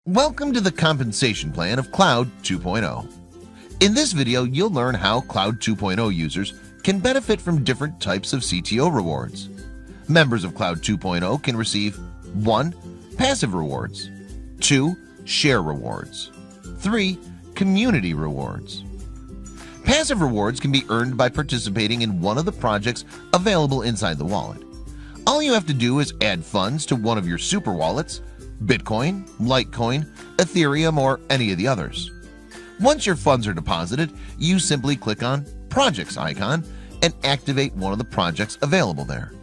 Welcome to the compensation plan of Cloud 2.0. In this video, you'll learn how Cloud 2.0 users can benefit from different types of CTO rewards. Members of Cloud 2.0 can receive 1. Passive rewards, 2. Share rewards, 3. Community rewards. Passive rewards can be earned by participating in one of the projects available inside the wallet. All you have to do is add funds to one of your super wallets, Bitcoin, Litecoin, Ethereum, or any of the others. Once your funds are deposited, you simply click on Projects icon and activate one of the projects available there.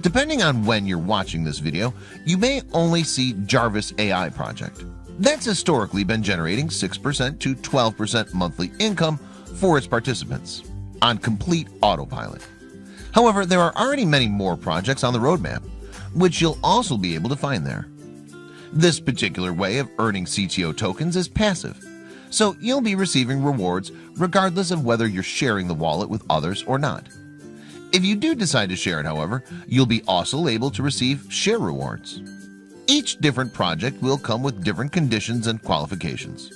Depending on when you're watching this video, you may only see Jarvis AI project. That's historically been generating 6% to 12% monthly income for its participants on complete autopilot. However, there are already many more projects on the roadmap, which you'll also be able to find there. This particular way of earning CTO tokens is passive, so you'll be receiving rewards regardless of whether you're sharing the wallet with others or not. If you do decide to share it, however, you'll be also able to receive share rewards. Each different project will come with different conditions and qualifications.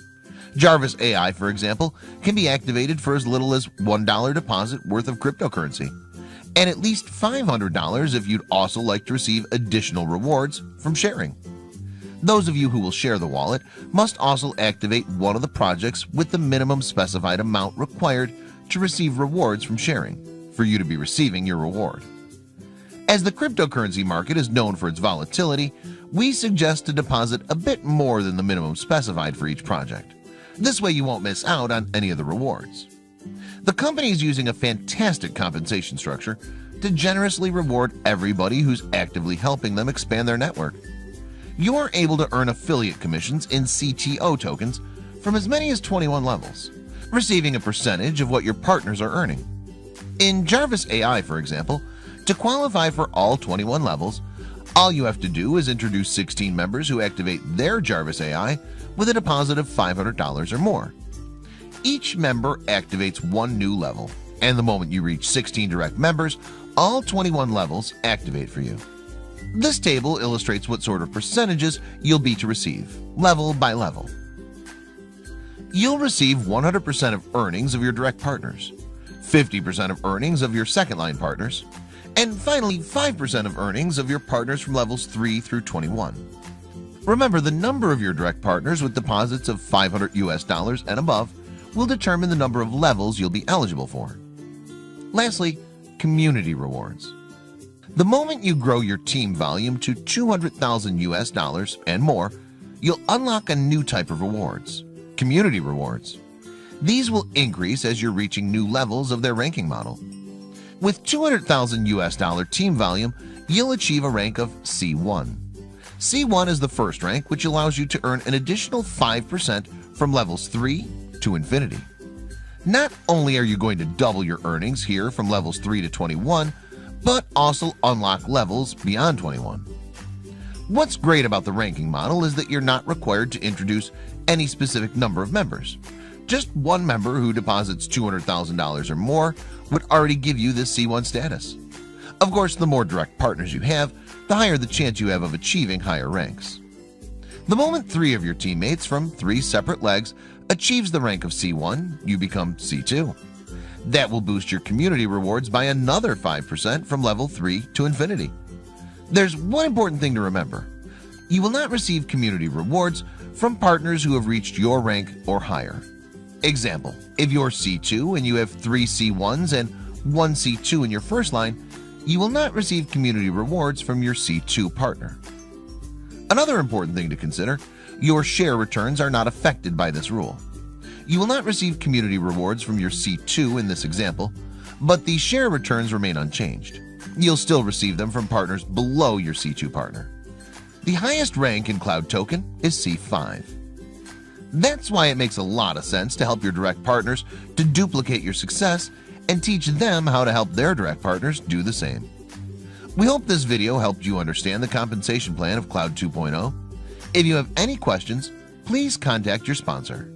Jarvis AI, for example, can be activated for as little as $1 deposit worth of cryptocurrency, and at least $500 if you'd also like to receive additional rewards from sharing. Those of you who will share the wallet must also activate one of the projects with the minimum specified amount required to receive rewards from sharing for you to be receiving your reward. As the cryptocurrency market is known for its volatility, we suggest to deposit a bit more than the minimum specified for each project. This way you won't miss out on any of the rewards. The company is using a fantastic compensation structure to generously reward everybody who's actively helping them expand their network. You are able to earn affiliate commissions in CTO tokens from as many as 21 levels, receiving a percentage of what your partners are earning. In Jarvis AI, for example, to qualify for all 21 levels, all you have to do is introduce 16 members who activate their Jarvis AI with a deposit of $500 or more. Each member activates one new level, and the moment you reach 16 direct members, all 21 levels activate for you. This table illustrates what sort of percentages you'll be to receive, level by level. You'll receive 100% of earnings of your direct partners, 50% of earnings of your second-line partners, and finally 5% of earnings of your partners from levels 3 through 21. Remember, the number of your direct partners with deposits of $500 and above will determine the number of levels you'll be eligible for. Lastly, community rewards. The moment you grow your team volume to $200,000 and more, you'll unlock a new type of rewards, community rewards. These will increase as you're reaching new levels of their ranking model. With $200,000 team volume, you'll achieve a rank of C1. C1 is the first rank, which allows you to earn an additional 5% from levels 3 to infinity. Not only are you going to double your earnings here from levels 3 to 21, but also unlock levels beyond 21. What's great about the ranking model is that you're not required to introduce any specific number of members. Just one member who deposits $200,000 or more would already give you this C1 status. Of course, the more direct partners you have, the higher the chance you have of achieving higher ranks. The moment 3 of your teammates from 3 separate legs achieves the rank of C1, you become C2. That will boost your community rewards by another 5% from level 3 to infinity. There's one important thing to remember. You will not receive community rewards from partners who have reached your rank or higher. Example, if you're C2 and you have 3 C1s and 1 C2 in your first line, you will not receive community rewards from your C2 partner. Another important thing to consider, your share returns are not affected by this rule. You will not receive community rewards from your C2 in this example, but the share returns remain unchanged. You'll still receive them from partners below your C2 partner. The highest rank in Cloud Token is C5. That's why it makes a lot of sense to help your direct partners to duplicate your success and teach them how to help their direct partners do the same. We hope this video helped you understand the compensation plan of Cloud 2.0. If you have any questions, please contact your sponsor.